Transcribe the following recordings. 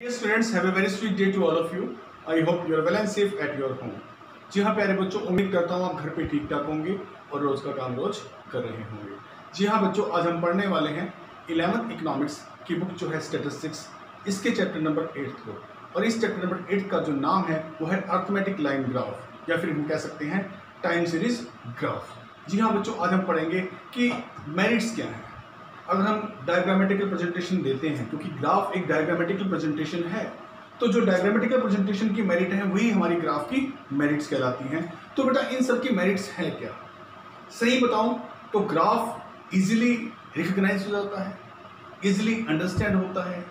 Dear students, have a very sweet day to all of you. I hope you are well and safe at your home. जी हाँ प्यारे बच्चों, उम्मीद करता हूँ आप घर पे ठीक ठाक होंगे और रोज का काम रोज कर रहे होंगे। जी हाँ बच्चों, आज हम पढ़ने वाले हैं 11th इकोनॉमिक्स की बुक जो है स्टैटिस्टिक्स, इसके चैप्टर नंबर 8 को। और इस चैप्टर नंबर 8 का जो नाम है वो है अर्थमेटिक लाइन ग्राफ, या फिर हम कह सकते हैं टाइम सीरीज ग्राफ। जी हाँ बच्चों, आज हम पढ़ेंगे कि मेरिट्स क्या हैं अगर हम डायग्रामेटिकल प्रेजेंटेशन देते हैं, क्योंकि ग्राफ एक डायग्रामेटिकल प्रेजेंटेशन है, तो जो डायग्रामेटिकल प्रेजेंटेशन की मेरिट है वही हमारी ग्राफ की मेरिट्स कहलाती हैं। तो बेटा इन सब की मेरिट्स हैं क्या? सही बताऊं तो ग्राफ इजीली रिकॉग्नाइज हो जाता है, इजीली अंडरस्टैंड होता है,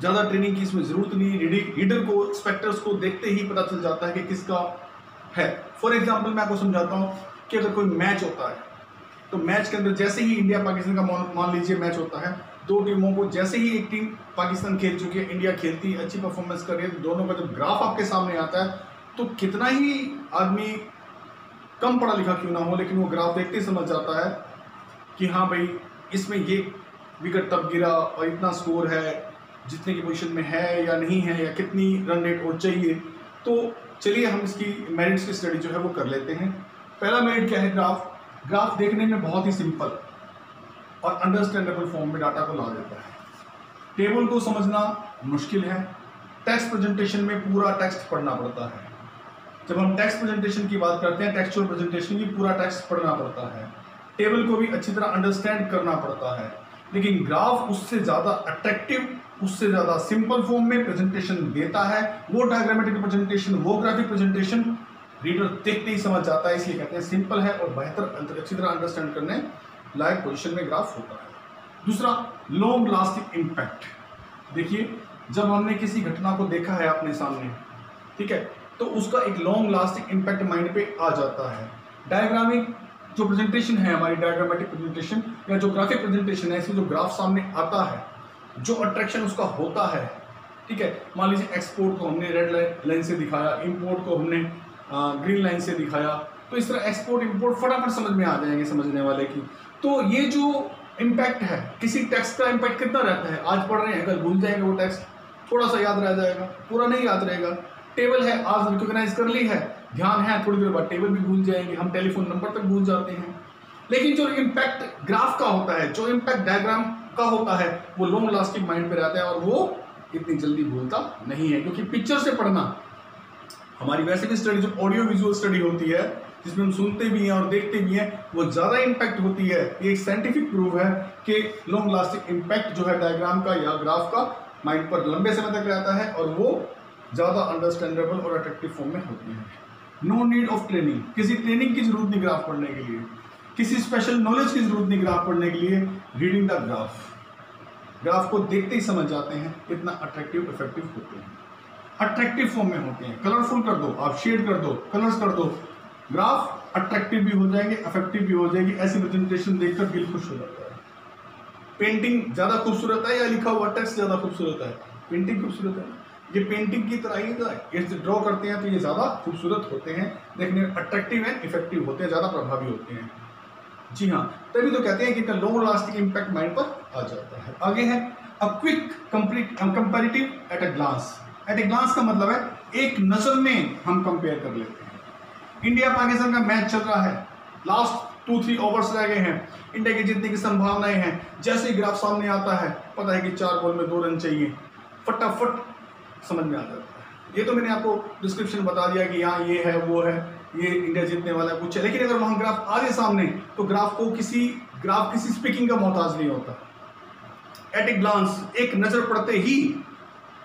ज़्यादा ट्रेनिंग की इसमें ज़रूरत नहीं। रीडर को, स्पेक्टर्स को देखते ही पता चल जाता है कि किसका है। फॉर एग्जाम्पल मैं आपको समझाता हूँ कि अगर कोई मैच होता है तो मैच के अंदर जैसे ही इंडिया पाकिस्तान का मान लीजिए मैच होता है, दो टीमों को जैसे ही एक टीम पाकिस्तान खेल चुकी है, इंडिया खेलती है, अच्छी परफॉर्मेंस कर रही है, दोनों का जब ग्राफ आपके सामने आता है तो कितना ही आदमी कम पढ़ा लिखा क्यों ना हो, लेकिन वो ग्राफ देखते ही समझ जाता है कि हाँ भाई इसमें ये विकेट तब गिरा और इतना स्कोर है, जितने की पोजीशन में है या नहीं है, या कितनी रन रेट और चाहिए। तो चलिए हम इसकी मेरिट्स की स्टडी जो है वो कर लेते हैं। पहला मेरिट क्या है? ग्राफ देखने में बहुत ही सिंपल और अंडरस्टैंडेबल फॉर्म में डाटा को ला देता है। टेबल को समझना मुश्किल है, टेक्स्ट प्रेजेंटेशन में पूरा टेक्स्ट पढ़ना पड़ता है। जब हम टेक्स्ट प्रेजेंटेशन की बात करते हैं, टेक्सचुअल प्रेजेंटेशन की, पूरा टेक्स्ट पढ़ना पड़ता है, टेबल को भी अच्छी तरह अंडरस्टैंड करना पड़ता है। लेकिन ग्राफ उससे ज़्यादा अट्रैक्टिव, उससे ज़्यादा सिंपल फॉर्म में प्रेजेंटेशन देता है। वो डायग्रामेटिक प्रेजेंटेशन, वो ग्राफिक प्रेजेंटेशन रीडर देखते ही समझ जाता है, इसलिए कहते हैं सिंपल है और बेहतर अच्छी तरह अंडरस्टैंड करने लायक पोजीशन में ग्राफ होता है। दूसरा, लॉन्ग लास्टिंग इम्पैक्ट। देखिए, जब हमने किसी घटना को देखा है अपने सामने, ठीक है, तो उसका एक लॉन्ग लास्टिंग इम्पैक्ट माइंड पे आ जाता है। डायग्रामिक जो प्रेजेंटेशन है, हमारी डायग्रामेटिक प्रेजेंटेशन या जो ग्राफिक प्रेजेंटेशन है, इसमें जो ग्राफ सामने आता है, जो अट्रैक्शन उसका होता है, ठीक है, मान लीजिए एक्सपोर्ट को हमने रेड लाइन से दिखाया, इम्पोर्ट को हमने ग्रीन लाइन से दिखाया, तो इस तरह एक्सपोर्ट इंपोर्ट फटाफट समझ में आ जाएंगे समझने वाले की। तो ये जो इम्पैक्ट है, किसी टेक्स्ट का इम्पैक्ट कितना रहता है? आज पढ़ रहे हैं, कल भूल जाएंगे वो टेक्स्ट, थोड़ा सा याद रह जाएगा, पूरा नहीं याद रहेगा। टेबल है, आज रिकॉग्नाइज कर ली है, ध्यान है, थोड़ी देर बाद टेबल भी भूल जाएंगे, हम टेलीफोन नंबर तक भूल जाते हैं। लेकिन जो इम्पैक्ट ग्राफ का होता है, जो इम्पैक्ट डायग्राम का होता है, वो लॉन्ग लास्टिंग माइंड पे रहता है और वो इतनी जल्दी भूलता नहीं है। क्योंकि पिक्चर से पढ़ना, हमारी वैसे भी स्टडी जो ऑडियो विजुअल स्टडी होती है, जिसमें हम सुनते भी हैं और देखते भी हैं, वो ज़्यादा इम्पैक्ट होती है। ये एक साइंटिफिक प्रूव है कि लॉन्ग लास्टिंग इम्पैक्ट जो है डायग्राम का या ग्राफ का माइंड पर लंबे समय तक रहता है और वो ज़्यादा अंडरस्टैंडेबल और अट्रैक्टिव फॉर्म में होती है। नो नीड ऑफ ट्रेनिंग, किसी ट्रेनिंग की जरूरत नहीं ग्राफ पढ़ने के लिए, किसी स्पेशल नॉलेज की जरूरत नहीं ग्राफ पढ़ने के लिए। रीडिंग द ग्राफ को देखते ही समझ जाते हैं, इतना अट्रैक्टिव इफेक्टिव होते हैं, अट्रैक्टिव फॉर्म में होते हैं। कलरफुल कर दो, आप शेड कर दो, कलर्स कर दो, ग्राफ अट्रैक्टिव भी हो जाएंगे, इफेक्टिव भी हो जाएगी। ऐसी प्रेजेंटेशन देखकर दिल खुश हो जाता है। पेंटिंग ज़्यादा खूबसूरत है या लिखा हुआ टेक्स्ट ज़्यादा खूबसूरत है? पेंटिंग खूबसूरत है। ये पेंटिंग की तरह ही ड्रॉ करते हैं तो ये ज़्यादा खूबसूरत होते हैं, देखने में अट्रैक्टिव एंड इफेक्टिव होते हैं, ज़्यादा प्रभावी होते हैं। जी हाँ, तभी तो कहते हैं कि लॉन्ग लास्टिंग इम्पैक्ट माइंड पर आ जाता है। आगे है a quick comparative at a glance. At a glance का मतलब है एक नजर में हम कंपेयर कर लेते हैं। इंडिया पाकिस्तान का मैच चल रहा है, लास्ट 2-3 ओवर्स रह गए हैं, इंडिया के जीतने की संभावनाएं हैं। जैसे ही ग्राफ सामने आता है, पता है कि 4 बॉल में 2 रन चाहिए, फटाफट समझ में आ जाता है। ये तो मैंने आपको डिस्क्रिप्शन बता दिया कि यहाँ ये है, वो है, ये इंडिया जीतने वाला है, कुछ है। लेकिन अगर वहाँ ग्राफ आ जाए सामने तो ग्राफ किसी स्पीकिंग का मोहताज नहीं होता। एट ए ग्लांस, एक नजर पड़ते ही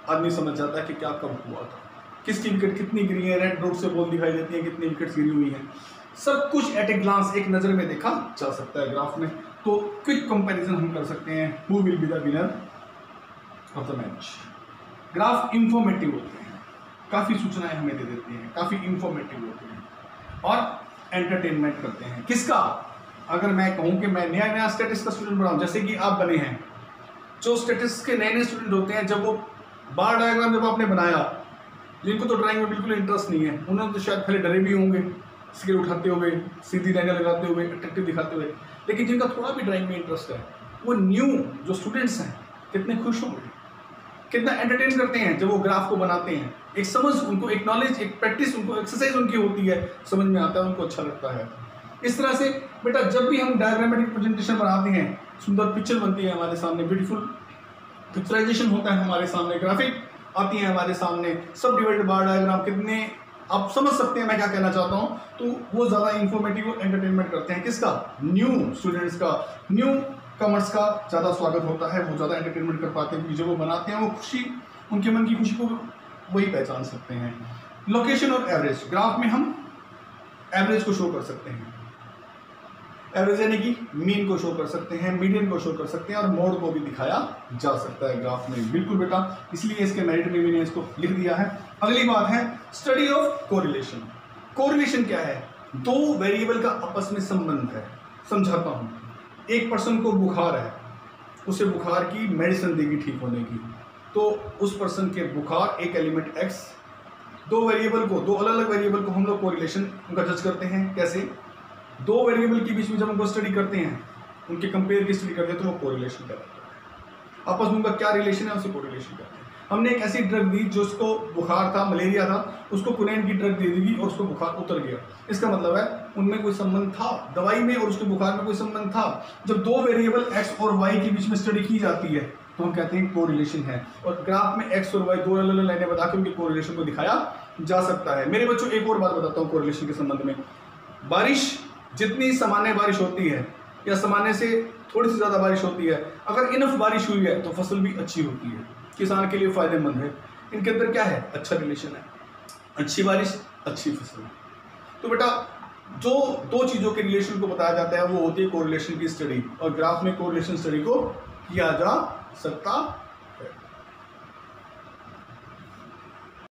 आदमी समझ जाता है कि क्या कब हुआ था, किसकी विकेट कितनी गिरी है, रेड डॉट से बॉल दिखाई देती है, कितनी विकेट्स गिरी हुई हैं, सब कुछ एट ए ग्लांस एक नज़र में देखा जा सकता है ग्राफ में। तो क्विक कंपैरिजन हम कर सकते हैं, who will be the winner of the match. Graph informative होते हैं, काफ़ी सूचनाएं हमें दे देते हैं, काफ़ी इंफॉर्मेटिव होते हैं और एंटरटेनमेंट करते हैं। किसका? अगर मैं कहूँ कि मैं नया स्टेटिस्टिक्स का स्टूडेंट बनाऊँ, जैसे कि आप बने हैं, जो स्टेटिस्टिक्स के नए स्टूडेंट होते हैं, जब वो बार डायग्राम जब आपने बनाया, जिनको तो ड्राइंग में बिल्कुल इंटरेस्ट नहीं है, उन्होंने तो शायद पहले डरे भी होंगे, स्केल उठाते हुए, सीधी लाइनें लगाते हुए, अट्रैक्टिव दिखाते हुए। लेकिन जिनका थोड़ा भी ड्राइंग में इंटरेस्ट है, वो न्यू जो स्टूडेंट्स हैं, कितने खुश होंगे। कितना एंटरटेन करते हैं जब वो ग्राफ को बनाते हैं। एक समझ उनको, एक नॉलेज, एक प्रैक्टिस उनको, एक्सरसाइज उनकी होती है, समझ में आता है, उनको अच्छा लगता है। इस तरह से बेटा जब भी हम डायग्रामेटिक प्रेजेंटेशन बनाते हैं, सुंदर पिक्चर बनती है हमारे सामने, ब्यूटीफुल पिक्चराइजेशन होता है हमारे सामने, ग्राफिक आती है हमारे सामने, सब डिवाइडेड बार डायग्राम, कितने आप समझ सकते हैं मैं क्या कहना चाहता हूँ। तो वो ज़्यादा इंफॉर्मेटिव और एंटरटेनमेंट करते हैं। किसका? न्यू स्टूडेंट्स का, न्यू कमर्स का ज़्यादा स्वागत होता है, वो ज़्यादा एंटरटेनमेंट कर पाते हैं, क्योंकि जब वो बनाते हैं वो खुशी, उनके मन की खुशी को वही पहचान सकते हैं। लोकेशन और एवरेज, ग्राफ में हम एवरेज को शो कर सकते हैं, एवरेज यानी कि मीन को शो कर सकते हैं, मीडियन को शो कर सकते हैं, और मोड को भी दिखाया जा सकता है ग्राफ में। बिल्कुल बेटा, इसलिए इसके मेरिट में मैंने इसको लिख दिया है। अगली बात है स्टडी ऑफ कोरिलेशन। कोरिलेशन क्या है? दो वेरिएबल का आपस में संबंध है। समझाता हूं। एक पर्सन को बुखार है, उसे बुखार की मेडिसिन देगी ठीक होने की, तो उस पर्सन के बुखार, एक एलिमेंट एक्स, दो वेरिएबल को, दो अलग अलग वेरिएबल को हम लोग कोरिलेशन उनका जज करते हैं। कैसे? दो वेरिएबल के बीच में जब उनको स्टडी करते हैं, उनके कंपेयर की स्टडी करते हैं, तो वो कोरिलेशन कहलाता है। आपस में उनका क्या रिलेशन है, उसे कोरिलेशन कहते हैं। हमने एक ऐसी ड्रग दी जो उसको बुखार था, मलेरिया था, उसको कुनैन की ड्रग दे दी और उसको बुखार उतर गया। इसका मतलब है उनमें कोई संबंध था, दवाई में और उसके बुखार में कोई संबंध था। जब दो वेरिएबल एक्स और वाई के बीच में स्टडी की जाती है तो हम कहते हैं कोरिलेशन है। और ग्राफ में एक्स और वाई दो अलग अलग लाइनें बता के उनके कोरिलेशन को दिखाया जा सकता है। मेरे बच्चों, एक और बात बताता हूँ कोरिलेशन के संबंध में। बारिश, जितनी सामान्य बारिश होती है या सामान्य से थोड़ी सी ज़्यादा बारिश होती है, अगर इनफ बारिश हुई है तो फसल भी अच्छी होती है, किसान के लिए फायदेमंद है। इनके अंदर क्या है? अच्छा रिलेशन है, अच्छी बारिश, अच्छी फसल। तो बेटा जो दो चीज़ों के रिलेशन को बताया जाता है वो होती है कोरिलेशन की स्टडी, और ग्राफ में कोरिलेशन स्टडी को किया जा सकता